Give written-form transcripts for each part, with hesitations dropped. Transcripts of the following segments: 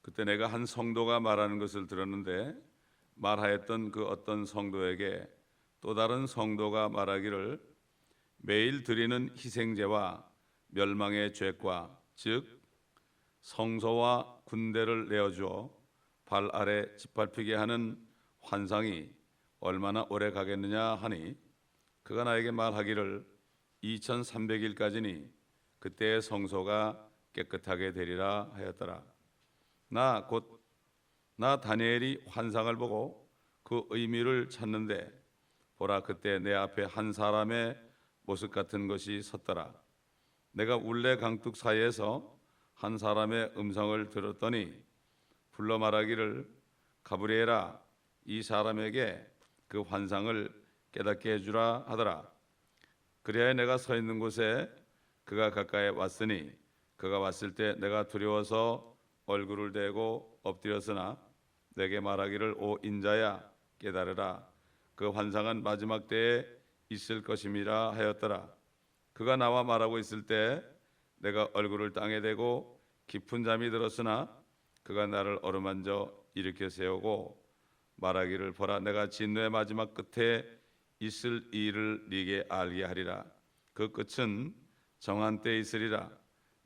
그때 내가 한 성도가 말하는 것을 들었는데, 말하였던 그 어떤 성도에게 또 다른 성도가 말하기를, 매일 드리는 희생제와 멸망의 죄과, 즉 성소와 군대를 내어주어 발 아래 짓밟히게 하는 환상이 얼마나 오래 가겠느냐 하니, 그가 나에게 말하기를 2300일까지니 그때의 성소가 깨끗하게 되리라 하였더라. 나 다니엘이 환상을 보고 그 의미를 찾는데, 보라, 그때 내 앞에 한 사람의 모습 같은 것이 섰더라. 내가 울레 강둑 사이에서 한 사람의 음성을 들었더니 불러 말하기를, 가브리엘아, 이 사람에게 그 환상을 깨닫게 해주라 하더라. 그리하여 내가 서 있는 곳에 그가 가까이 왔으니, 그가 왔을 때 내가 두려워서 얼굴을 대고 엎드렸으나 내게 말하기를, 오 인자야, 깨달으라. 그 환상은 마지막 때에 있을 것임이라 하였더라. 그가 나와 말하고 있을 때 내가 얼굴을 땅에 대고 깊은 잠이 들었으나 그가 나를 어루만져 일으켜 세우고 말하기를, 보라, 내가 진노의 마지막 끝에 있을 일을 네게 알게 하리라. 그 끝은 정한 때에 있으리라.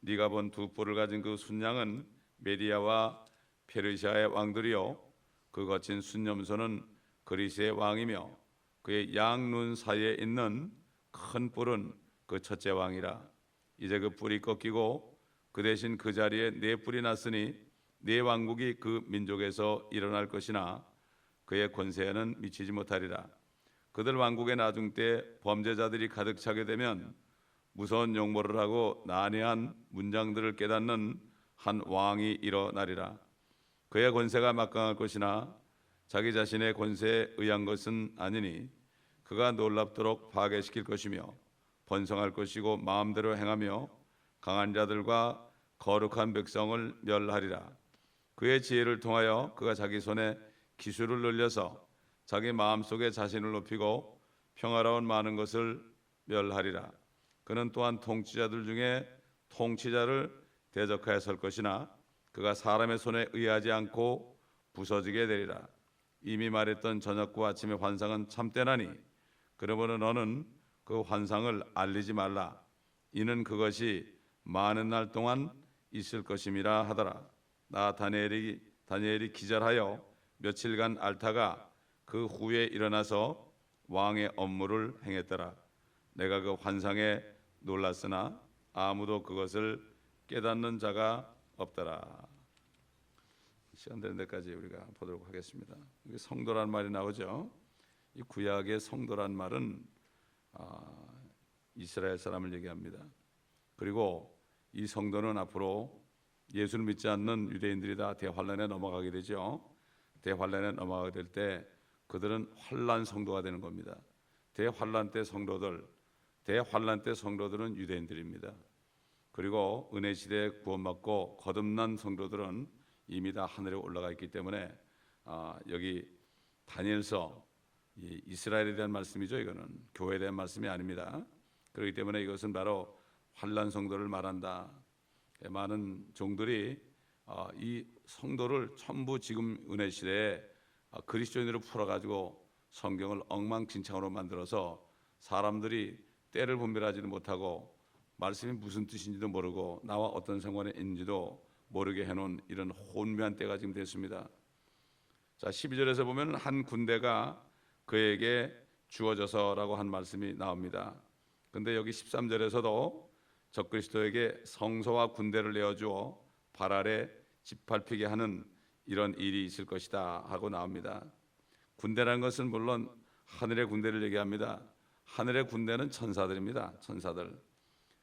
네가 본 두 뿔을 가진 그 순양은 메디아와 페르시아의 왕들이요, 그 거친 순념소는 그리스의 왕이며 그의 양눈 사이에 있는 큰 뿔은 그 첫째 왕이라. 이제 그 뿔이 꺾이고 그 대신 그 자리에 네 뿔이 났으니 네 왕국이 그 민족에서 일어날 것이나 그의 권세에는 미치지 못하리라. 그들 왕국의 나중 때 범죄자들이 가득 차게 되면 무서운 용모를 하고 난해한 문장들을 깨닫는 한 왕이 일어나리라. 그의 권세가 막강할 것이나 자기 자신의 권세에 의한 것은 아니니, 그가 놀랍도록 파괴시킬 것이며 번성할 것이고 마음대로 행하며 강한 자들과 거룩한 백성을 멸하리라. 그의 지혜를 통하여 그가 자기 손에 기술을 늘려서 자기 마음속에 자신을 높이고 평화로운 많은 것을 멸하리라. 그는 또한 통치자들 중에 통치자를 대적하여 설 것이나 그가 사람의 손에 의하지 않고 부서지게 되리라. 이미 말했던 저녁과 아침의 환상은 참되나니, 그러므로 너는 그 환상을 알리지 말라. 이는 그것이 많은 날 동안 있을 것임이라 하더라. 나 다니엘이 기절하여 며칠간 앓다가 그 후에 일어나서 왕의 업무를 행했더라. 내가 그 환상에 놀랐으나 아무도 그것을 깨닫는 자가 없더라. 시간 되는 데까지 우리가 보도록 하겠습니다. 성도란 말이 나오죠. 이 구약의 성도란 말은 이스라엘 사람을 얘기합니다. 그리고 이 성도는 앞으로 예수를 믿지 않는 유대인들이 다 대환란에 넘어가게 되죠. 대환란에 넘어가게 될 때 그들은 환란 성도가 되는 겁니다. 대환란 때 성도들은 유대인들입니다. 그리고 은혜 시대에 구원받고 거듭난 성도들은 이미 다 하늘에 올라가 있기 때문에 여기 다니엘서 이스라엘에 대한 말씀이죠. 이거는 교회에 대한 말씀이 아닙니다. 그렇기 때문에 이것은 바로 환란 성도를 말한다. 많은 종들이 이 성도를 전부 지금 은혜 시대에 그리스도인으로 풀어가지고 성경을 엉망진창으로 만들어서 사람들이 때를 분별하지도 못하고 말씀이 무슨 뜻인지도 모르고 나와 어떤 상관이 있는지도 모르게 해놓은 이런 혼미한 때가 지금 됐습니다. 자, 12절에서 보면 한 군대가 그에게 주어져서라고 한 말씀이 나옵니다. 근데 여기 13절에서도 적그리스도에게 성소와 군대를 내어주어 발 아래 짓밟히게 하는 이런 일이 있을 것이다 하고 나옵니다. 군대라는 것은 물론 하늘의 군대를 얘기합니다. 하늘의 군대는 천사들입니다. 천사들.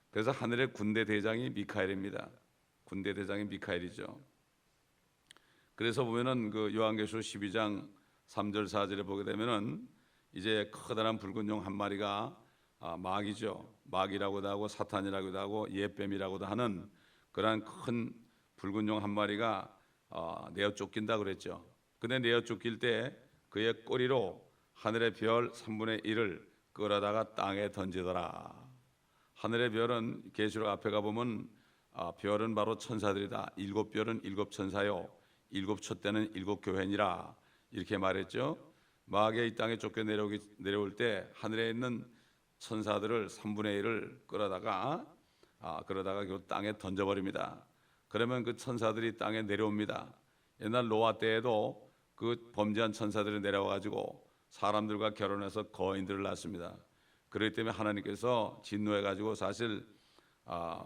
그래서 하늘의 군대 대장이 미카엘입니다. 군대 대장이 미카엘이죠. 그래서 보면은 그 요한계시록 12장 3절 4절에 보게 되면은 이제 커다란 붉은 용 한 마리가 마귀죠. 마귀라고도 하고 사탄이라고도 하고 예뱀이라고도 하는 그러한 큰 붉은 용 한 마리가 내어 쫓긴다 그랬죠. 근데 내어 쫓길 때 그의 꼬리로 하늘의 별 3분의 1을 끌어다가 땅에 던지더라. 하늘의 별은 계시록 앞에 가보면 별은 바로 천사들이다. 7별은 7천사요 일곱 촛대는 일곱 교회니라 이렇게 말했죠. 마귀가 이 땅에 쫓겨 내려올 때 하늘에 있는 천사들을 3분의 1을 그러다가 그 땅에 던져버립니다. 그러면 그 천사들이 땅에 내려옵니다. 옛날 노아 때에도 그 범죄한 천사들이 내려와 가지고 사람들과 결혼해서 거인들을 낳습니다. 그렇기 때문에 하나님께서 진노해 가지고 사실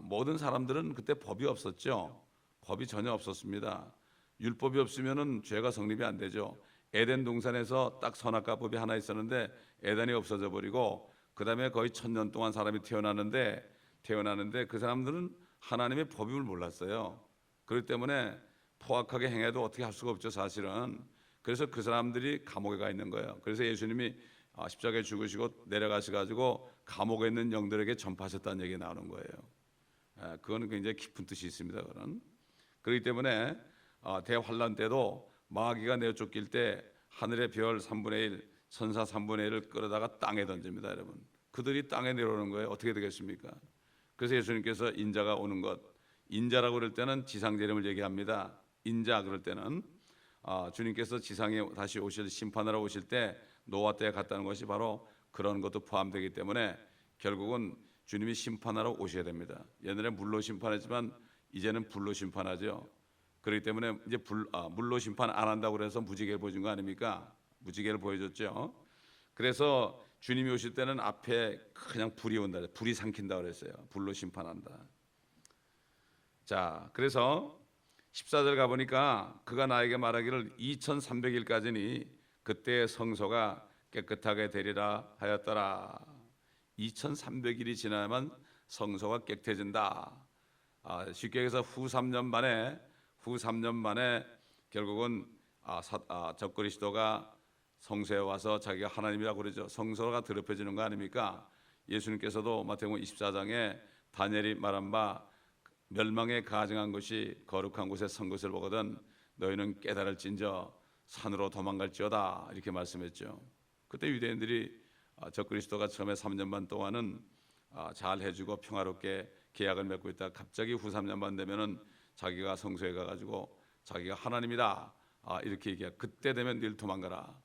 모든 사람들은 그때 법이 없었죠. 법이 전혀 없었습니다. 율법이 없으면은 죄가 성립이 안 되죠. 에덴 동산에서 딱 선악과법이 하나 있었는데 에덴이 없어져 버리고 그 다음에 거의 1000년 동안 사람이 태어나는데 그 사람들은 하나님의 법임을 몰랐어요. 그렇기 때문에 포악하게 행해도 어떻게 할 수가 없죠, 사실은. 그래서 그 사람들이 감옥에 가 있는 거예요. 그래서 예수님이 십자가에 죽으시고 내려가셔가지고 감옥에 있는 영들에게 전파하셨다는 얘기가 나오는 거예요. 그거는 굉장히 깊은 뜻이 있습니다. 그렇기 때문에 대환란 때도 마귀가 내어 쫓길 때 하늘의 별 3분의 1, 천사 3분의 1을 끌어다가 땅에 던집니다, 여러분. 그들이 땅에 내려오는 거예요. 어떻게 되겠습니까? 그래서 예수님께서 인자가 오는 것, 인자라고 그럴 때는 지상 재림을 얘기합니다. 인자 그럴 때는 주님께서 지상에 다시 심판하러 오실 때 노아 때에 갔다는 것이 바로 그런 것도 포함되기 때문에 결국은 주님이 심판하러 오셔야 됩니다. 옛날에 물로 심판했지만 이제는 불로 심판하죠. 그렇기 때문에 이제 물로 심판 안 한다고 그래서 무지개를 보여준 거 아닙니까? 무지개를 보여줬죠. 그래서 주님이 오실 때는 앞에 그냥 불이 온다, 불이 삼킨다 그랬어요. 불로 심판한다. 자, 그래서 14절 가보니까 그가 나에게 말하기를 2300일까지니 그때 성소가 깨끗하게 되리라 하였더라. 2300일이 지나면 성소가 깨끗해진다. 쉽게 얘기해서 후 3년 만에 결국은 적그리스도가 성소에 와서 자기가 하나님이라고 그러죠. 성소가 더럽혀지는 거 아닙니까? 예수님께서도 마태복음 24장에 다니엘이 말한 바 멸망에 가증한 것이 거룩한 곳에 선 것을 보거든 너희는 깨달을진저 산으로 도망갈지어다 이렇게 말씀했죠. 그때 유대인들이 적그리스도가 처음에 3년 반 동안은 잘 해주고 평화롭게 계약을 맺고 있다. 갑자기 후 3년 반 되면은 자기가 성소에 가가지고 자기가 하나님이다 이렇게 얘기해. 그때 되면 늘 도망가라.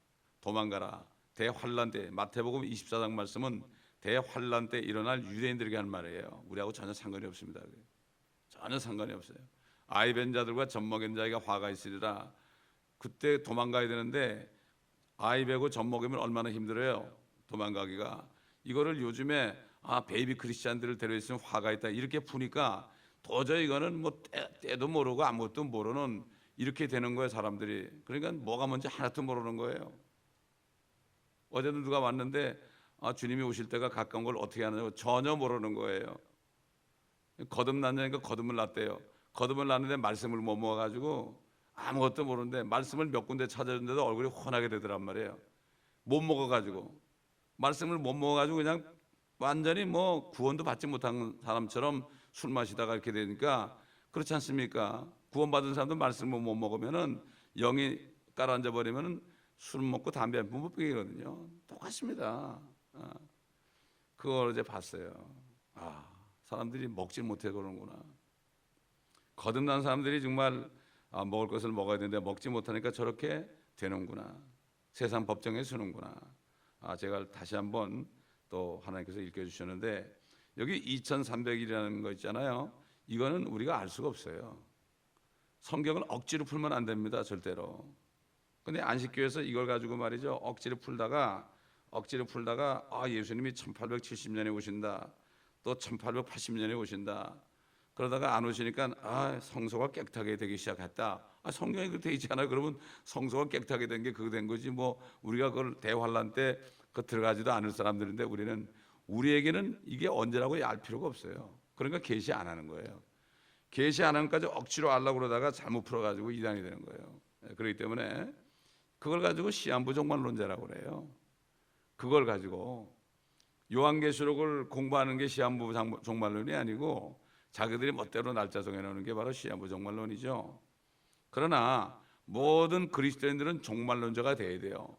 대환란 때 마태복음 24장 말씀은 대환란 때 일어날 유대인들에게 하는 말이에요. 우리하고 전혀 상관이 없습니다. 전혀 상관이 없어요. 아이 벤 자들과 젖 먹인 자에게 화가 있으리라. 그때 도망가야 되는데 아이 베고 젖 먹이면 얼마나 힘들어요. 도망가기가. 이거를 요즘에 베이비 크리스찬들을 데려있으면 화가 있다 이렇게 푸니까 도저히 이거는 뭐 때도 모르고 아무것도 모르는 이렇게 되는 거예요, 사람들이. 그러니까 뭐가 뭔지 하나도 모르는 거예요. 어제도 누가 왔는데 주님이 오실 때가 가까운 걸 어떻게 하느냐고 전혀 모르는 거예요. 거듭났냐니까 거듭을 났대요. 거듭을 났는데 말씀을 못 먹어가지고 아무것도 모르는데 말씀을 몇 군데 찾아줬는데도 얼굴이 훤하게 되더란 말이에요. 못 먹어가지고 말씀을 못 먹어가지고 그냥 완전히 뭐 구원도 받지 못한 사람처럼 술 마시다가 이렇게 되니까 그렇지 않습니까? 구원받은 사람도 말씀을 못 먹으면은 영이 깔아앉아 버리면은 술 먹고 담배 한 번 못 피거든요. 똑같습니다. 그걸 어제 봤어요. 사람들이 먹질 못해 그러는구나. 거듭난 사람들이 정말 먹을 것을 먹어야 되는데 먹지 못하니까 저렇게 되는구나. 세상 법정에 서는구나. 제가 다시 한번 또 하나님께서 읽혀주셨는데 여기 2300일이라는 거 있잖아요. 이거는 우리가 알 수가 없어요. 성경을 억지로 풀면 안 됩니다. 절대로. 근데 안식교에서 이걸 가지고 말이죠. 억지로 풀다가 예수님이 1870년에 오신다. 또 1880년에 오신다. 그러다가 안 오시니까 성소가 깨끗하게 되기 시작했다. 성경에 그렇게 돼 있지 않아요? 그러면 성소가 깨끗하게 된 게 그거 된 거지. 뭐 우리가 그걸 대환란 때 들어가지도 않을 사람들인데 우리에게는 이게 언제라고 알 필요가 없어요. 그러니까 계시 안 하는 거예요. 계시 안 하는 까지 억지로 알라고 그러다가 잘못 풀어가지고 이단이 되는 거예요. 그렇기 때문에 그걸 가지고 시한부 종말론자라고 그래요. 그걸 가지고 요한계시록을 공부하는 게 시한부 종말론이 아니고 자기들이 멋대로 날짜 정해놓는 게 바로 시한부 종말론이죠. 그러나 모든 그리스도인들은 종말론자가 돼야 돼요.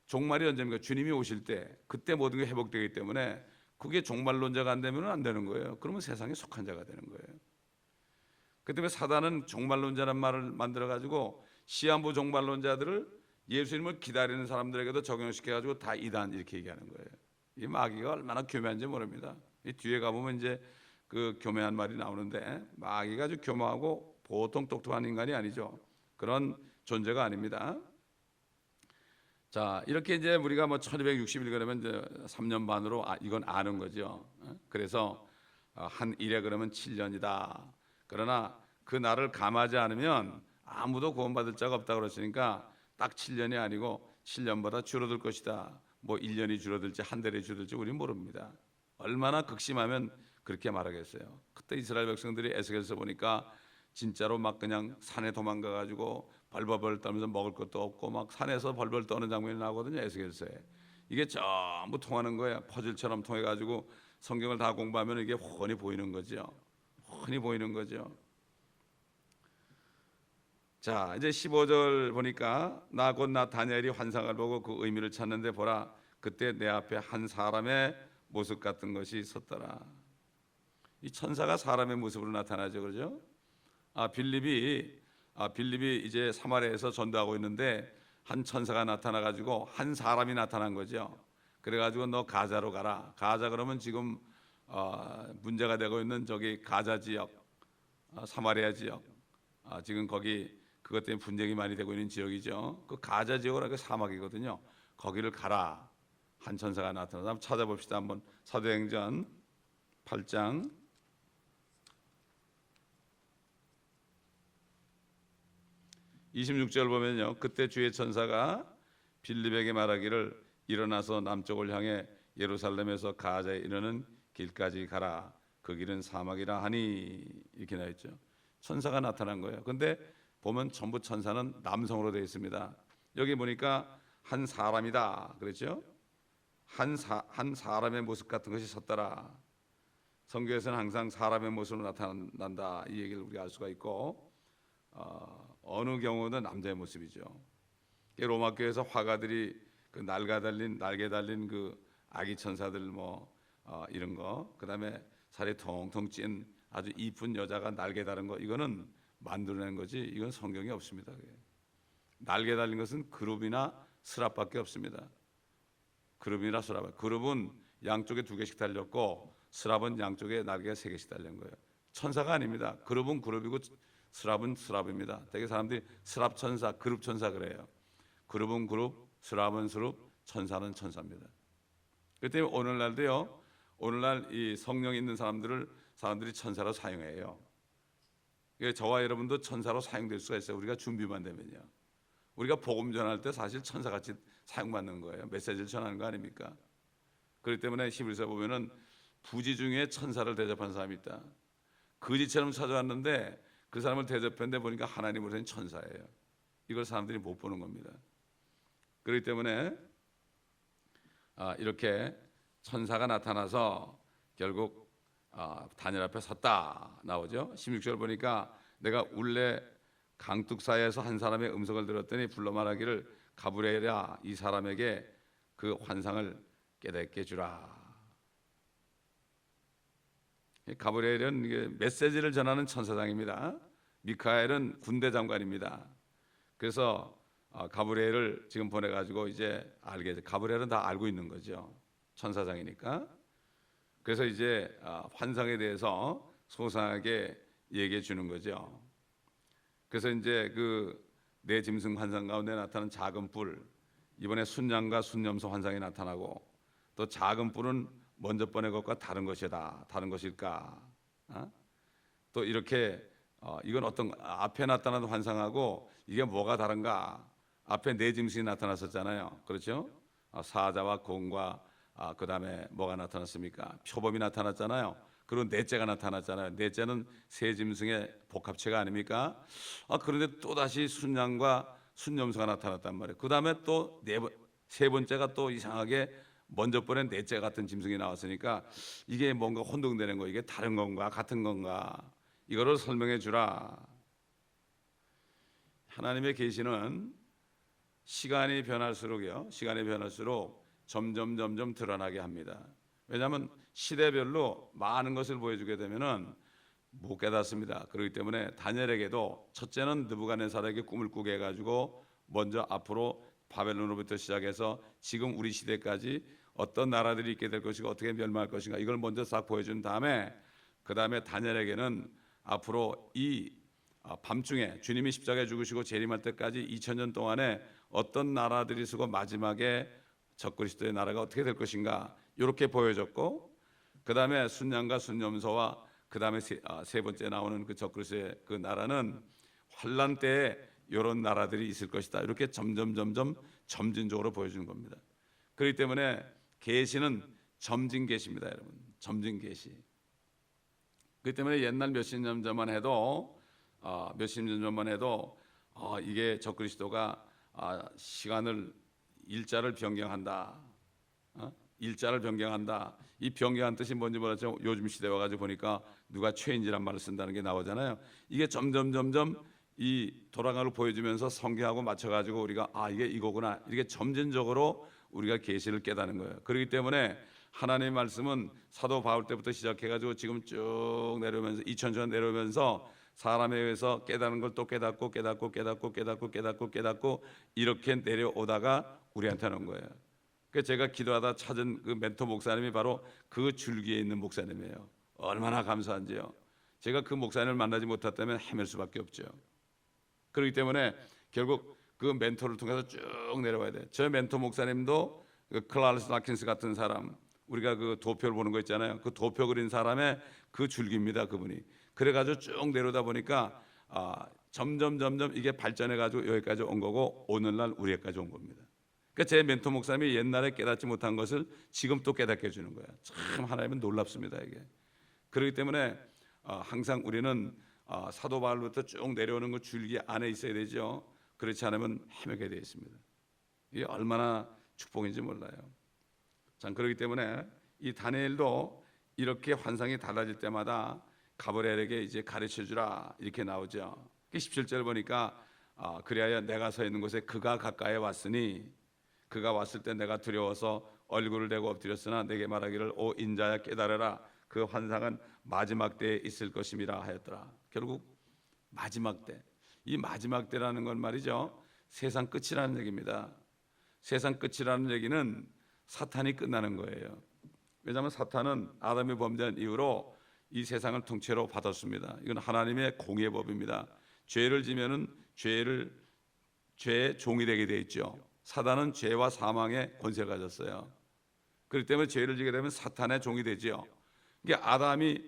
종말이 언제입니까? 주님이 오실 때 그때 모든 게 회복되기 때문에 그게 종말론자가 안 되면 안 되는 거예요. 그러면 세상에 속한 자가 되는 거예요. 그 때문에 사단은 종말론자란 말을 만들어가지고 시한부 종말론자들을 예수님을 기다리는 사람들에게도 적용시켜가지고 다 이단 이렇게 얘기하는 거예요. 이 마귀가 얼마나 교묘한지 모릅니다. 이 뒤에 가보면 이제 그 교묘한 말이 나오는데 마귀가 아주 교묘하고 보통 똑똑한 인간이 아니죠. 그런 존재가 아닙니다. 자, 이렇게 이제 우리가 뭐 1260일 그러면 이제 3년 반으로 이건 아는 거죠. 그래서 한 일에 그러면 7년이다. 그러나 그 날을 감하지 않으면 아무도 구원받을 자가 없다 그러시니까 딱 7년이 아니고 7년보다 줄어들 것이다. 뭐 1년이 줄어들지 한 달이 줄어들지 우리는 모릅니다. 얼마나 극심하면 그렇게 말하겠어요. 그때 이스라엘 백성들이 에스겔서 보니까 진짜로 막 그냥 산에 도망가 가지고 벌벌 떨면서 먹을 것도 없고 막 산에서 벌벌 떠는 장면이 나오거든요. 에스겔서에. 이게 전부 통하는 거야. 퍼즐처럼 통해 가지고 성경을 다 공부하면 이게 훤히 보이는 거죠. 훤히 보이는 거죠. 자, 이제 15절 보니까 나 곧 나 다니엘이 환상을 보고 그 의미를 찾는데 보라 그때 내 앞에 한 사람의 모습 같은 것이 섰더라. 이 천사가 사람의 모습으로 나타나죠, 그렇죠? 빌립이 이제 사마리아에서 전도하고 있는데 한 천사가 나타나 가지고 한 사람이 나타난 거죠. 그래 가지고 너 가자로 가라. 가자 그러면 지금 문제가 되고 있는 저기 가자 지역, 사마리아 지역, 지금 거기 그것 때문에 분쟁이 많이 되고 있는 지역이죠. 그 가자 지역은 그 사막이거든요. 거기를 가라. 한 천사가 나타나서 한번 찾아봅시다. 한번 사도행전 8장 26절 보면요. 그때 주의 천사가 빌립에게 말하기를 일어나서 남쪽을 향해 예루살렘에서 가자에 이르는 길까지 가라. 그 길은 사막이라 하니 이렇게 나와 있죠. 천사가 나타난 거예요. 근데 보면 전부 천사는 남성으로 되어 있습니다. 여기 보니까 한 사람이다 그랬죠. 한 사람의 모습 같은 것이 섰더라. 성경에서는 항상 사람의 모습으로 나타난다 이 얘기를 우리가 알 수가 있고 어느 경우는 남자의 모습이죠. 로마 교회에서 화가들이 그 날개 달린 그 아기 천사들 이런 거, 그다음에 살이 통통 찐 아주 이쁜 여자가 날개 다른 거 이거는 만들어낸 거지 이건 성경에 없습니다. 날개 달린 것은 그룹이나 스랍밖에 없습니다. 그룹이나 스랍. 그룹은 양쪽에 2개씩 달렸고 스랍은 양쪽에 날개가 3개씩 달린 거예요. 천사가 아닙니다. 그룹은 그룹이고 스랍은 스랍입니다. 되게 사람들이 스랍 천사, 그룹 천사 그래요. 그룹은 그룹, 스랍은 스룹, 천사는 천사입니다. 그렇기 때문에 오늘날도요. 오늘날 이 성령 있는 사람들이 천사로 사용해요. 저와 여러분도 천사로 사용될 수가 있어요. 우리가 준비만 되면요. 우리가 복음 전할 때 사실 천사같이 사용받는 거예요. 메시지를 전하는 거 아닙니까? 그렇기 때문에 히브리서 보면은 부지 중에 천사를 대접한 사람이 있다. 거지처럼 찾아왔는데 그 사람을 대접했는데 보니까 하나님으로서는 천사예요. 이걸 사람들이 못 보는 겁니다. 그렇기 때문에 이렇게 천사가 나타나서 결국 다니엘 앞에 섰다 나오죠. 16절 보니까 내가 울레 강둑사이에서 한 사람의 음성을 들었더니 불러 말하기를 가브리엘아 이 사람에게 그 환상을 깨닫게 주라. 가브리엘은 이게 메시지를 전하는 천사장입니다. 미카엘은 군대 장관입니다. 그래서 가브리엘을 지금 보내가지고 이제 가브리엘은 다 알고 있는 거죠. 천사장이니까. 그래서 이제 환상에 대해서 소상하게 얘기해 주는 거죠. 그래서 이제 그 내 짐승 환상 가운데 나타나는 작은 뿔, 이번에 순양과 순염소 환상이 나타나고 또 작은 뿔은 먼저 번의 것과 다른 것이다. 다른 것일까? 또 이렇게 이건 어떤 앞에 나타나는 환상하고 이게 뭐가 다른가? 앞에 네 짐승이 나타났었잖아요. 그렇죠? 사자와 공과 그다음에 뭐가 나타났습니까? 표범이 나타났잖아요. 그리고 넷째가 나타났잖아요. 넷째는 세 짐승의 복합체가 아닙니까? 그런데 또 다시 순양과 순염소가 나타났단 말이에요. 그다음에 또 세 번째가 또 이상하게 먼저 번엔 넷째 같은 짐승이 나왔으니까 이게 뭔가 혼동되는 거, 이게 다른 건가 같은 건가 이거를 설명해 주라. 하나님의 계시는 시간이 변할수록요, 시간이 변할수록 점점 드러나게 합니다. 왜냐하면 시대별로 많은 것을 보여주게 되면은 못 깨닫습니다. 그렇기 때문에 다니엘에게도 첫째는 느부갓네살에게 꿈을 꾸게 해가지고 먼저 앞으로 바벨론으로부터 시작해서 지금 우리 시대까지 어떤 나라들이 있게 될 것이고 어떻게 멸망할 것인가 이걸 먼저 싹 보여준 다음에 그 다음에 다니엘에게는 앞으로 이 밤중에 주님이 십자가에 죽으시고 재림할 때까지 2000년 동안에 어떤 나라들이 쓰고 마지막에 적그리스도의 나라가 어떻게 될 것인가 이렇게 보여줬고 그 다음에 순양과 순염소와 그 다음에 세 번째 나오는 그 적그리스도의 그 나라는 환란 때에 이런 나라들이 있을 것이다. 이렇게 점점 점진적으로 보여주는 겁니다. 그렇기 때문에 계시는 점진 계시입니다, 여러분. 점진 계시. 그렇기 때문에 옛날 몇십 년 전만 해도 이게 적그리스도가 시간을 일자를 변경한다. 일자를 변경한다. 이 변경한 뜻이 뭔지 모르겠지만 요즘 시대 와가지고 보니까 누가 체인지란 말을 쓴다는 게 나오잖아요. 이게 점점 이 돌아가는 걸 보여주면서 성경하고 맞춰가지고 우리가 이게 이거구나 이렇게 점진적으로 우리가 계시를 깨닫는 거예요. 그렇기 때문에 하나님의 말씀은 사도 바울 때부터 시작해가지고 지금 쭉 내려오면서 2000년 내려오면서 사람에 의해서 깨닫는 걸 또 깨닫고 이렇게 내려오다가 우리한테 온 거예요. 그래서 제가 기도하다 찾은 그 멘토 목사님이 바로 그 줄기에 있는 목사님이에요. 얼마나 감사한지요. 제가 그 목사님을 만나지 못했다면 헤맬 수밖에 없죠. 그렇기 때문에 결국 그 멘토를 통해서 쭉 내려와야 돼요. 저 멘토 목사님도 그 클라리스 라킨스 같은 사람, 우리가 그 도표를 보는 거 있잖아요. 그 도표 그린 사람의 그 줄기입니다, 그분이. 그래가지고 쭉 내려오다 보니까 점점 이게 발전해가지고 여기까지 온 거고 오늘날 우리에까지 온 겁니다. 그러니까 제 멘토 목사님이 옛날에 깨닫지 못한 것을 지금 또 깨닫게 해주는 거예요. 참 하나님은 놀랍습니다, 이게. 그렇기 때문에 항상 우리는 사도 바울부터 쭉 내려오는 그 줄기 안에 있어야 되죠. 그렇지 않으면 헤매게 되어 있습니다. 이게 얼마나 축복인지 몰라요. 참 그렇기 때문에 이 다니엘도 이렇게 환상이 달라질 때마다 가브리엘에게 이제 가르쳐 주라 이렇게 나오죠. 17절 보니까 그리하여 내가 서 있는 곳에 그가 가까이 왔으니 그가 왔을 때 내가 두려워서 얼굴을 대고 엎드렸으나 내게 말하기를 오 인자야 깨달으라 그 환상은 마지막 때에 있을 것임이라 하였더라. 결국 마지막 때, 이 마지막 때라는 건 말이죠, 세상 끝이라는 얘기입니다. 세상 끝이라는 얘기는 사탄이 끝나는 거예요. 왜냐하면 사탄은 아담이 범죄한 이후로 이 세상을 통째로 받았습니다. 이건 하나님의 공의 법입니다. 죄를 지면은 죄의 종이 되게 돼 있죠. 사단은 죄와 사망의 권세를 가졌어요. 그렇기 때문에 죄를 지게 되면 사탄의 종이 되지요. 이게 아담이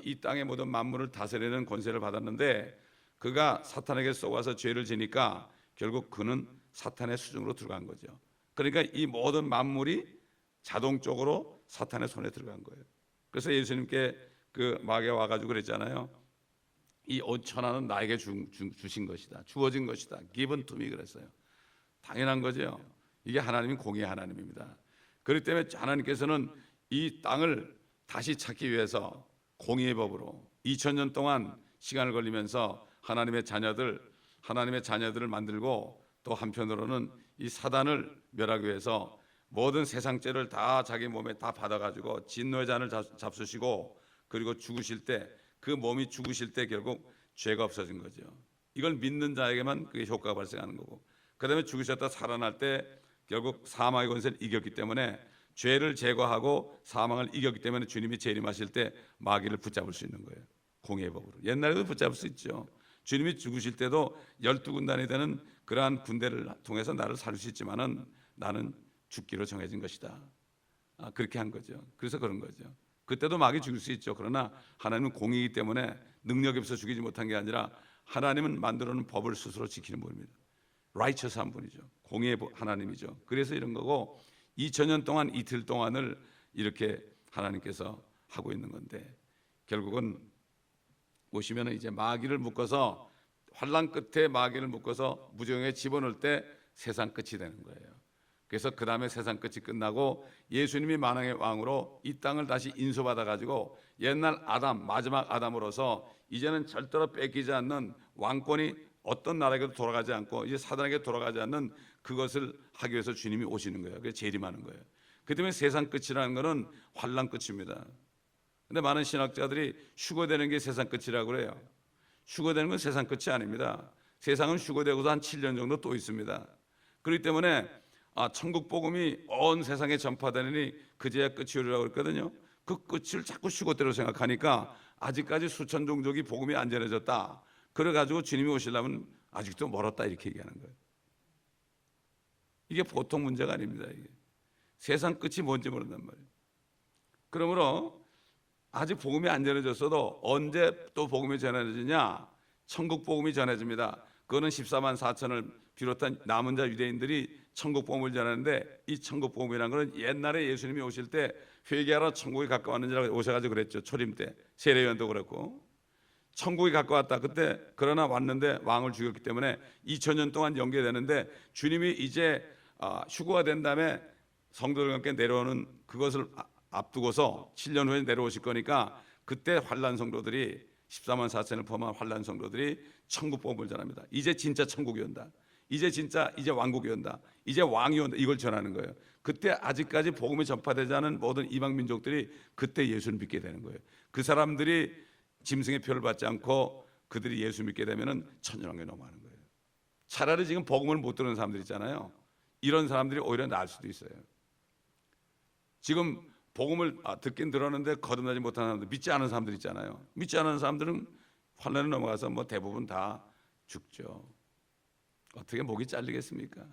이 땅의 모든 만물을 다스리는 권세를 받았는데 그가 사탄에게 쏘아서 죄를 지니까 결국 그는 사탄의 수중으로 들어간 거죠. 그러니까 이 모든 만물이 자동적으로 사탄의 손에 들어간 거예요. 그래서 예수님께 그 마귀가 와가지고 그랬잖아요. 이 온 천하는 나에게 주신 것이다. 주어진 것이다. given to me 그랬어요. 당연한 거죠. 이게 하나님은 공의의 하나님입니다. 그렇기 때문에 하나님께서는 이 땅을 다시 찾기 위해서 공의의 법으로 2000년 동안 시간을 걸리면서 하나님의 자녀들을 만들고 또 한편으로는 이 사단을 멸하기 위해서 모든 세상 죄를 다 자기 몸에 다 받아가지고 진노의 잔을 잡수시고 그리고 죽으실 때 그 몸이 죽으실 때 결국 죄가 없어진 거죠. 이걸 믿는 자에게만 그게 효과가 발생하는 거고 그 다음에 죽으셨다 살아날 때 결국 사망의 권세를 이겼기 때문에 죄를 제거하고 사망을 이겼기 때문에 주님이 재림하실 때 마귀를 붙잡을 수 있는 거예요. 공의의 법으로. 옛날에도 붙잡을 수 있죠. 주님이 죽으실 때도 12군단이 되는 그러한 군대를 통해서 나를 살릴 수 있지만은 나는 죽기로 정해진 것이다. 그렇게 한 거죠. 그래서 그런 거죠. 그때도 마귀 죽일 수 있죠. 그러나 하나님은 공의이기 때문에 능력이 없어 죽이지 못한 게 아니라 하나님은 만들어놓은 법을 스스로 지키는 분입니다. righteous한 분이죠. 공의의 하나님이죠. 그래서 이런 거고 2000년 동안 이틀 동안을 이렇게 하나님께서 하고 있는 건데 결국은 보시면 이제 마귀를 묶어서 환란 끝에 마귀를 묶어서 무정에 집어넣을 때 세상 끝이 되는 거예요. 그래서 그 다음에 세상 끝이 끝나고 예수님이 만왕의 왕으로 이 땅을 다시 인수받아 가지고 옛날 아담 마지막 아담으로서 이제는 절대로 뺏기지 않는 왕권이 어떤 나라에게도 돌아가지 않고 이제 사단에게 돌아가지 않는 그것을 하기 위해서 주님이 오시는 거예요. 그래서 재림하는 거예요. 그 때문에 세상 끝이라는 것은 환란 끝입니다. 근데 많은 신학자들이 휴거되는 게 세상 끝이라고 그래요. 휴거되는 건 세상 끝이 아닙니다. 세상은 휴거되고도 한 7년 정도 또 있습니다. 그렇기 때문에 천국 복음이 온 세상에 전파되느니 그제야 끝이 오리라고 그랬거든요. 그 끝을 자꾸 휴거대로 생각하니까 아직까지 수천 종족이 복음이 안 전해졌다. 그래가지고 주님이 오시려면 아직도 멀었다 이렇게 얘기하는 거예요. 이게 보통 문제가 아닙니다. 이게 세상 끝이 뭔지 모른단 말이에요. 그러므로 아직 복음이 안 전해졌어도 언제 또 복음이 전해지냐? 천국 복음이 전해집니다. 그거는 14만 4천을 비롯한 남은 자 유대인들이 천국 복음을 전하는데, 이 천국 복음이라는 것은 옛날에 예수님이 오실 때 회개하러 천국이 가까웠는지라고 오셔가지고 그랬죠. 초림 때 세례요한도 그랬고, 천국이 가까웠다. 그때 그러나 왔는데 왕을 죽였기 때문에 2000년 동안 연계되는데, 주님이 이제 휴거가 된 다음에 성도들과 함께 내려오는 그것을 앞두고서 7년 후에 내려오실 거니까, 그때 환난 성도들이 14만 4천을 포함한 환난 성도들이 천국 복음을 전합니다. 이제 진짜 천국이 온다. 이제 진짜 이제 왕국이 온다. 이제 왕이 온다. 이걸 전하는 거예요. 그때 아직까지 복음이 전파되지 않은 모든 이방 민족들이 그때 예수를 믿게 되는 거예요. 그 사람들이 짐승의 표를 받지 않고 그들이 예수 믿게 되면은 천년왕국에 넘어가는 거예요. 차라리 지금 복음을 못 들은 사람들 있잖아요. 이런 사람들이 오히려 나을 수도 있어요. 지금 복음을 듣긴 들었는데 거듭나지 못한 사람들, 믿지 않은 사람들 있잖아요. 믿지 않은 사람들은 환난에 넘어가서 뭐 대부분 다 죽죠. 어떻게 목이 잘리겠습니까?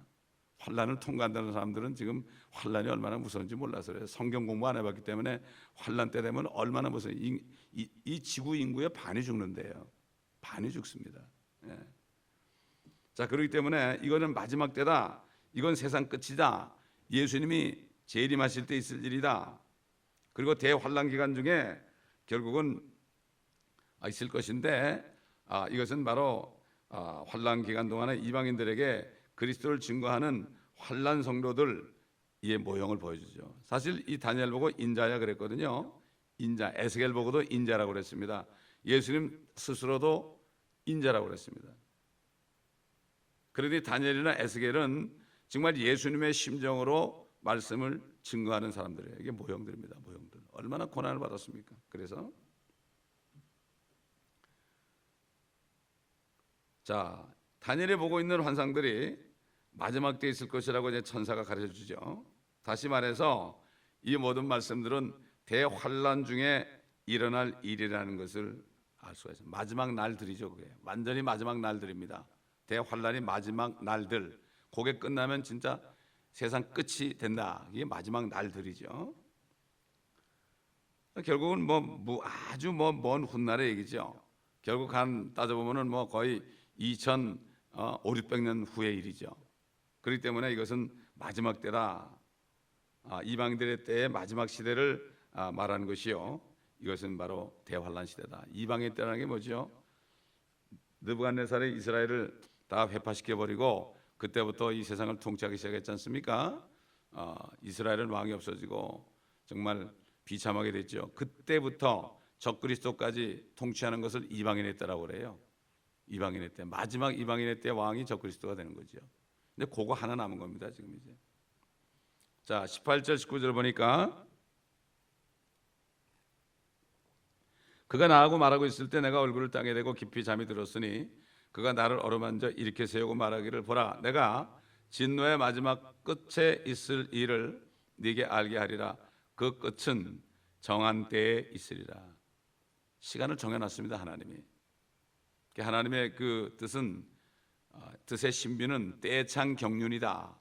환난을 통과한다는 사람들은 지금 환난이 얼마나 무서운지 몰라서 그래요. 성경 공부 안 해봤기 때문에 환난 때 되면 얼마나 무서워요. 이 지구 인구의 반이 죽는데요. 반이 죽습니다. 예. 자, 그렇기 때문에 이거는 마지막 때다. 이건 세상 끝이다. 예수님이 재림하실 때 있을 일이다. 그리고 대환난 기간 중에 결국은 있을 것인데, 이것은 바로 환난 기간 동안에 이방인들에게 그리스도를 증거하는 환난 성도들 의 모형을 보여주죠. 사실 이 다니엘 보고 인자야 그랬거든요. 인자, 에스겔 보고도 인자라고 그랬습니다. 예수님 스스로도 인자라고 그랬습니다. 그런데 다니엘이나 에스겔은 정말 예수님의 심정으로 말씀을 증거하는 사람들이에요. 이게 모형들입니다. 모형들. 얼마나 고난을 받았습니까? 그래서 자, 다니엘이 보고 있는 환상들이 마지막 때 있을 것이라고 이제 천사가 가르쳐 주죠. 다시 말해서 이 모든 말씀들은 대환란 중에 일어날 일이라는 것을 알 수가 있어요. 마지막 날들이죠. 그게 완전히 마지막 날들입니다. 대환란이 마지막 날들. 그게 끝나면 진짜 세상 끝이 된다. 이게 마지막 날들이죠. 결국은 아주 먼 훗날의 얘기죠. 결국 따져보면은 거의 2500~600년 후의 일이죠. 그렇기 때문에 이것은 마지막 때다. 이방인들의 때의 마지막 시대를 말하는 것이요. 이것은 바로 대환란 시대다. 이방의 때라는 게 뭐죠? 느부갓네살이 이스라엘을 다 회파시켜 버리고 그때부터 이 세상을 통치하기 시작했지 않습니까? 이스라엘은 왕이 없어지고 정말 비참하게 됐죠. 그때부터 적그리스도까지 통치하는 것을 이방인의 때라고 그래요. 이방인의 때, 마지막 이방인의 때 왕이 적그리스도가 되는 거죠. 근데 그거 하나 남은 겁니다. 지금 이제. 자, 18절 19절 보니까 그가 나하고 말하고 있을 때 내가 얼굴을 땅에 대고 깊이 잠이 들었으니 그가 나를 어루만져 일으켜 세우고 말하기를, 보라, 내가 진노의 마지막 끝에 있을 일을 네게 알게 하리라. 그 끝은 정한 때에 있으리라. 시간을 정해놨습니다. 하나님이. 하나님의 그 뜻은, 뜻의 신비는 때창 경륜이다.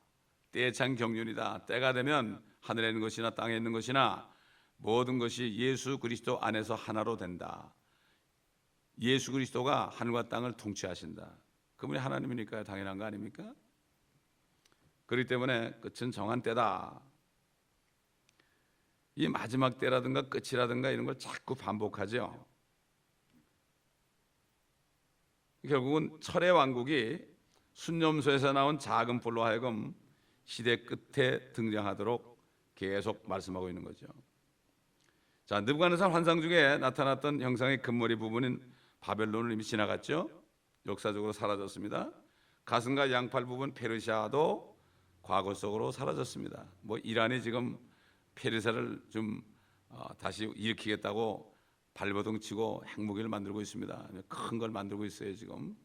때창 경륜이다. 때가 되면 하늘에 있는 것이나 땅에 있는 것이나 모든 것이 예수 그리스도 안에서 하나로 된다. 예수 그리스도가 하늘과 땅을 통치하신다. 그분이 하나님이니까 당연한 거 아닙니까? 그렇기 때문에 끝은 정한 때다. 이 마지막 때라든가 끝이라든가 이런 걸 자꾸 반복하죠. 결국은 철의 왕국이 순념소에서 나온 작은 뿔로 하여금 시대 끝에 등장하도록 계속 말씀하고 있는 거죠. 자, 느부갓네살 환상 중에 나타났던 형상의 금머리 부분인 바벨론을 이미 지나갔죠. 역사적으로 사라졌습니다. 가슴과 양팔 부분 페르시아도 과거 속으로 사라졌습니다. 이란이 지금 페르시아를 좀 다시 일으키겠다고 발버둥 치고 핵무기를 만들고 있습니다. 큰 걸 만들고 있어요 지금.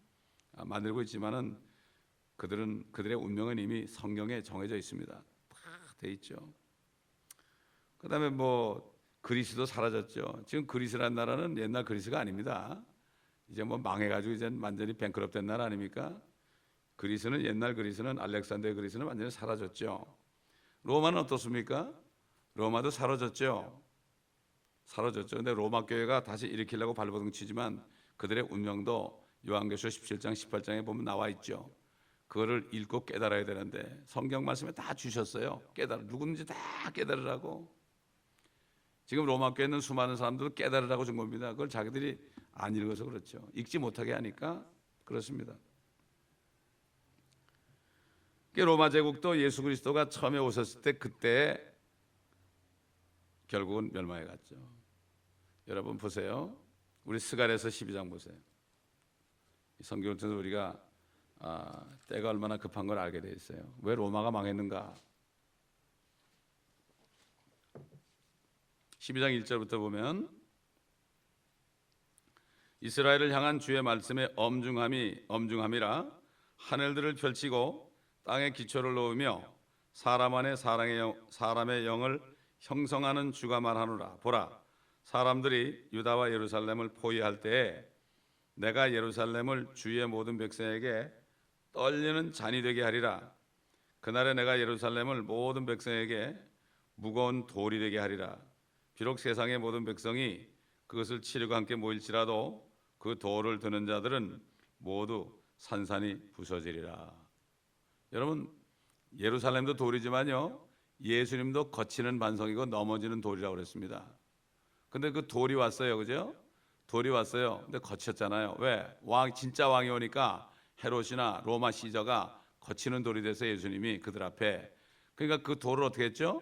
만들고 있지만은 그들의 운명은 이미 성경에 정해져 있습니다. 다 돼 있죠. 그다음에 뭐 그리스도 사라졌죠. 지금 그리스라는 나라는 옛날 그리스가 아닙니다. 이제 뭐 망해가지고 이제 완전히 뱅크럽된 나라 아닙니까? 그리스는 옛날 그리스는 알렉산더의 그리스는 완전히 사라졌죠. 로마는 어떻습니까? 로마도 사라졌죠. 사라졌죠. 근데 로마 교회가 다시 일으키려고 발버둥 치지만 그들의 운명도 요한계시록 17장 18장에 보면 나와 있죠. 그거를 읽고 깨달아야 되는데 성경 말씀에 다 주셨어요. 누구든지 다 깨달으라고. 지금 로마 교회에 있는 수많은 사람들도 깨달으라고 준 겁니다. 그걸 자기들이 안 읽어서 그렇죠. 읽지 못하게 하니까 그렇습니다. 로마 제국도 예수 그리스도가 처음에 오셨을 때 그때 결국은 멸망해 갔죠. 여러분 보세요. 우리 스가랴서 12장 보세요. 성경을 통해서 우리가 때가 얼마나 급한 걸 알게 돼 있어요. 왜 로마가 망했는가? 12장 1절부터 보면 이스라엘을 향한 주의 말씀에 엄중함이라 하늘들을 펼치고 땅에 기초를 놓으며 사람 안에 사람의 영을 형성하는 주가 말하노라. 보라, 사람들이 유다와 예루살렘을 포위할 때에 내가 예루살렘을 주의 모든 백성에게 떨리는 잔이 되게 하리라. 그날에 내가 예루살렘을 모든 백성에게 무거운 돌이 되게 하리라. 비록 세상의 모든 백성이 그것을 치려고 함께 모일지라도 그 돌을 드는 자들은 모두 산산이 부서지리라. 여러분, 예루살렘도 돌이지만요, 예수님도 거치는 반석이고 넘어지는 돌이라고 그랬습니다. 근데 그 돌이 왔어요, 그죠? 돌이 왔어요. 근데 거쳤잖아요. 왜? 진짜 왕이 오니까 헤롯이나 로마 시저가 거치는 돌이 돼서 예수님이 그들 앞에, 그러니까 그 돌을 어떻게 했죠?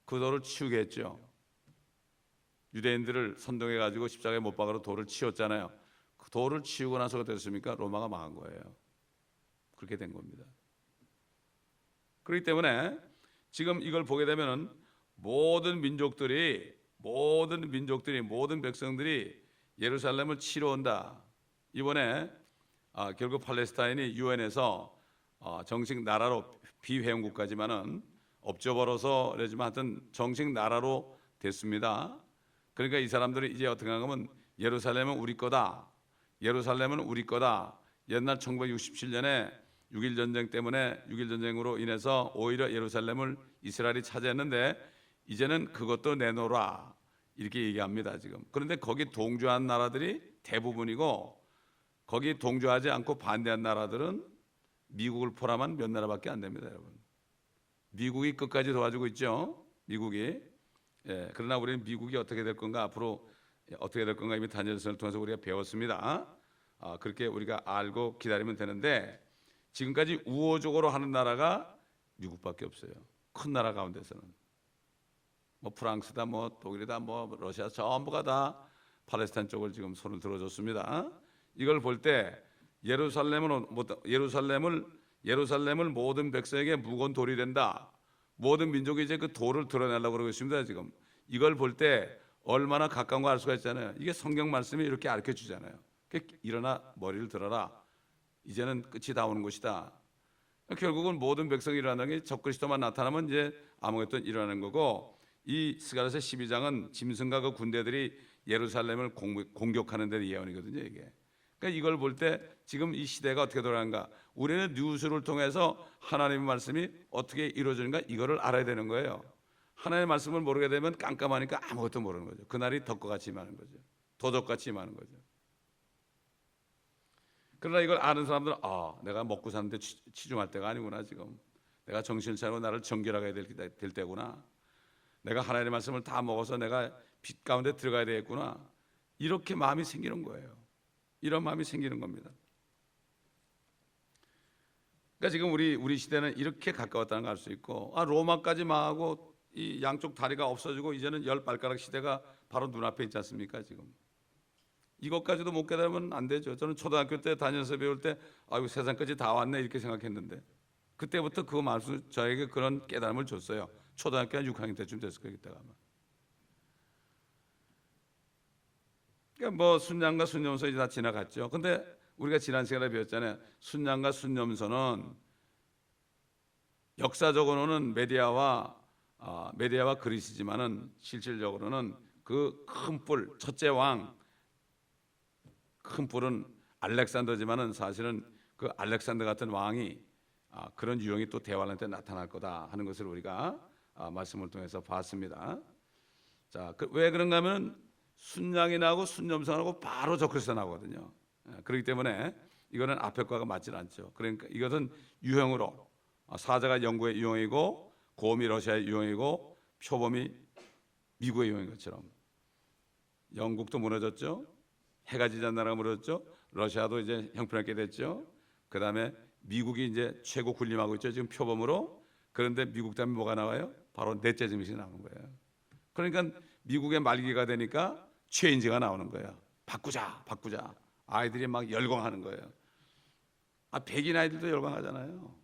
그 돌을 치우게 했죠. 유대인들을 선동해 가지고 십자가에 못 박아서 돌을 치웠잖아요. 그 돌을 치우고 나서 됐습니까? 로마가 망한 거예요. 그렇게 된 겁니다. 그렇기 때문에 지금 이걸 보게 되면은 모든 백성들이 예루살렘을 치러 온다. 이번에 결국 팔레스타인이 유엔에서 정식 나라로 비회원국가지만은 업적벌어서 그러지만 하여튼 정식 나라로 됐습니다. 그러니까 이 사람들이 이제 어떻게 하냐면 예루살렘은 우리 거다. 예루살렘은 우리 거다. 옛날 1967년에 6.1 전쟁 때문에 6.1 전쟁으로 인해서 오히려 예루살렘을 이스라엘이 차지했는데 이제는 그것도 내놓으라 이렇게 얘기합니다 지금. 그런데 거기 동조한 나라들이 대부분이고 거기 동조하지 않고 반대한 나라들은 미국을 포함한 몇 나라밖에 안 됩니다 여러분. 미국이 끝까지 도와주고 있죠. 미국이. 그러나 우리는 미국이 어떻게 될 건가, 앞으로 어떻게 될 건가 이미 다니엘서를 통해서 우리가 배웠습니다. 그렇게 우리가 알고 기다리면 되는데 지금까지 우호적으로 하는 나라가 미국밖에 없어요. 큰 나라 가운데서는 뭐 프랑스다, 뭐 독일이다, 뭐 러시아 전부가 다 팔레스타인 쪽을 지금 손을 들어줬습니다. 이걸 볼 때 예루살렘을 모든 백성에게 무거운 돌이 된다. 모든 민족이 이제 그 돌을 드러내려고 그러고 있습니다 지금. 이걸 볼 때 얼마나 가까운 거 알 수가 있잖아요. 이게 성경 말씀이 이렇게 가르쳐 주잖아요. 일어나 머리를 들어라. 이제는 끝이 다 오는 것이다. 결국은 모든 백성이 일어나는 게 적그리스도만 나타나면 이제 아무것도 일어나는 거고, 이 스가랴서 12장은 짐승과 그 군대들이 예루살렘을 공격하는 데 예언이거든요 이게. 그러니까 이걸 볼 때 지금 이 시대가 어떻게 돌아가는가, 우리는 뉴스를 통해서 하나님의 말씀이 어떻게 이루어지는가 이거를 알아야 되는 거예요. 하나님의 말씀을 모르게 되면 깜깜하니까 아무것도 모르는 거죠. 그날이 덕과같이 임하는 거죠. 도적같이 임하는 거죠. 그러나 이걸 아는 사람들은 내가 먹고 사는데 치중할 때가 아니구나. 지금 내가 정신을 차리고 나를 정결하게 될 때구나. 내가 하나님의 말씀을 다 먹어서 내가 빛 가운데 들어가야 되겠구나. 이렇게 마음이 생기는 거예요. 이런 마음이 생기는 겁니다. 그러니까 지금 우리 시대는 이렇게 가까웠다는 걸 알 수 있고, 로마까지 망하고 이 양쪽 다리가 없어지고 이제는 열 발가락 시대가 바로 눈앞에 있지 않습니까? 지금 이것까지도 못 깨달으면 안 되죠. 저는 초등학교 때 다녀서 배울 때 아이고 세상까지 다 왔네 이렇게 생각했는데, 그때부터 그 말씀 저에게 그런 깨달음을 줬어요. 초등학교 한 6학년 때쯤 됐을 거예요. 그때가 아마. 그러니까 뭐 순양과 순념소 이제 다 지나갔죠. 근데 우리가 지난 시간에 배웠잖아요. 순양과 순념소는 역사적으로는 메디아와 그리스지만은 실질적으로는 그 큰 뿔, 첫째 왕, 큰 뿔은 알렉산더지만은 사실은 그 알렉산더 같은 왕이 그런 유형이 또 대환란 때 나타날 거다 하는 것을 우리가 말씀을 통해서 봤습니다. 자, 왜 그런가 하면 순양이 나고 순념성하고 바로 적그리스도 나오거든요. 그렇기 때문에 이거는 앞에 거가 맞질 않죠. 그러니까 이것은 유형으로 사자가 영국의 유형이고 곰이 러시아의 유형이고 표범이 미국의 유형인 것처럼 영국도 무너졌죠. 해가 지는 나라가 무너졌죠. 러시아도 이제 형편없게 됐죠. 그 다음에 미국이 이제 최고 군림하고 있죠. 지금 표범으로. 그런데 미국 다음에 뭐가 나와요? 바로 넷째 증식이 나오는 거예요. 그러니까 미국의 말기가 되니까 체인지가 나오는 거예요. 바꾸자. 아이들이 막 열광하는 거예요. 백인 아이들도 열광하잖아요.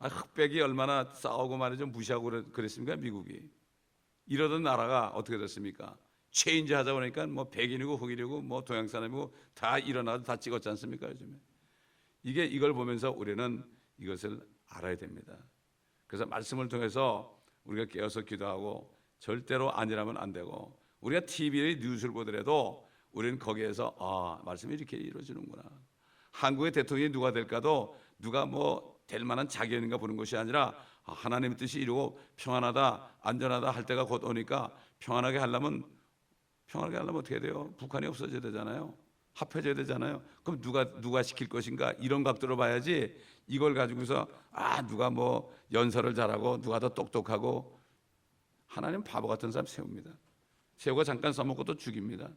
흑백이 얼마나 싸우고 말이죠. 무시하고 그랬습니까? 미국이. 이러던 나라가 어떻게 됐습니까? 체인지 하자 보니까 뭐 백인이고 흑인이고 뭐 동양 사람이고 다 일어나서 다 찍었지 않습니까? 요즘에. 이걸 보면서 우리는 이것을 알아야 됩니다. 그래서 말씀을 통해서 우리가 깨어서 기도하고 절대로 아니라면 안 되고, 우리가 TV에 뉴스를 보더라도 우리는 거기에서 말씀이 이렇게 이루어지는구나. 한국의 대통령이 누가 될까도 누가 뭐 될 만한 자격인가 보는 것이 아니라 하나님의 뜻이 이루고 평안하다 안전하다 할 때가 곧 오니까 평안하게 하려면 어떻게 돼요? 북한이 없어져야 되잖아요. 합해져야 되잖아요. 그럼 누가 시킬 것인가, 이런 각도로 봐야지. 이걸 가지고서 누가 뭐 연설을 잘하고 누가 더 똑똑하고, 하나님 바보 같은 사람 세웁니다. 세우고 잠깐 써먹고 또 죽입니다.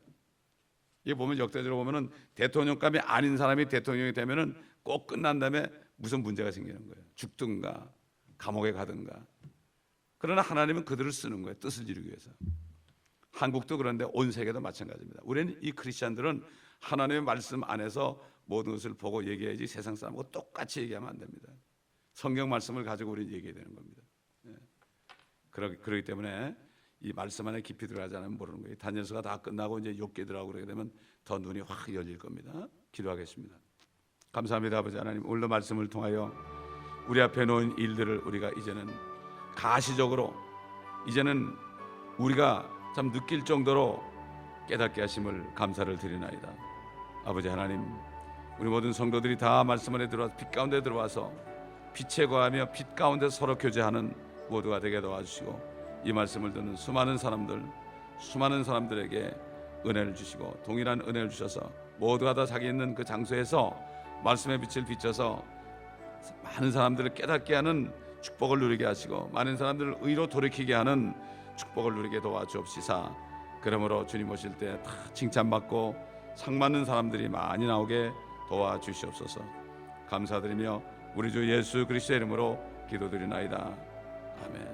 이게 보면 역대적으로 보면은 대통령감이 아닌 사람이 대통령이 되면은 꼭 끝난 다음에 무슨 문제가 생기는 거예요. 죽든가 감옥에 가든가. 그러나 하나님은 그들을 쓰는 거예요. 뜻을 이루기 위해서. 한국도 그런데 온 세계도 마찬가지입니다. 우리는 이 크리스찬들은 하나님의 말씀 안에서 모든 것을 보고 얘기해야지 세상 사람하고 똑같이 얘기하면 안 됩니다. 성경 말씀을 가지고 우리는 얘기해야 되는 겁니다. 그렇기 때문에 이 말씀 안에 깊이 들어가지 않으면 모르는 거예요. 다니엘서가 다 끝나고 이제 욥기 들어가고 그러게 되면 더 눈이 확 열릴 겁니다. 기도하겠습니다. 감사합니다. 아버지 하나님, 오늘도 말씀을 통하여 우리 앞에 놓인 일들을 우리가 이제는 가시적으로 이제는 우리가 참 느낄 정도로 깨닫게 하심을 감사를 드리나이다. 아버지 하나님, 우리 모든 성도들이 다 말씀 안에 들어와서 빛 가운데 들어와서 빛에 거하며 빛 가운데 서로 교제하는 모두가 되게 도와주시고, 이 말씀을 듣는 수많은 사람들에게 은혜를 주시고 동일한 은혜를 주셔서 모두가 다 자기 있는 그 장소에서 말씀의 빛을 비춰서 많은 사람들을 깨닫게 하는 축복을 누리게 하시고, 많은 사람들을 의로 돌이키게 하는 축복을 누리게 도와주옵시사. 그러므로 주님 오실 때 다 칭찬받고 상 받는 사람들이 많이 나오게 도와주시옵소서. 감사드리며 우리 주 예수 그리스도의 이름으로 기도드리나이다. 아멘.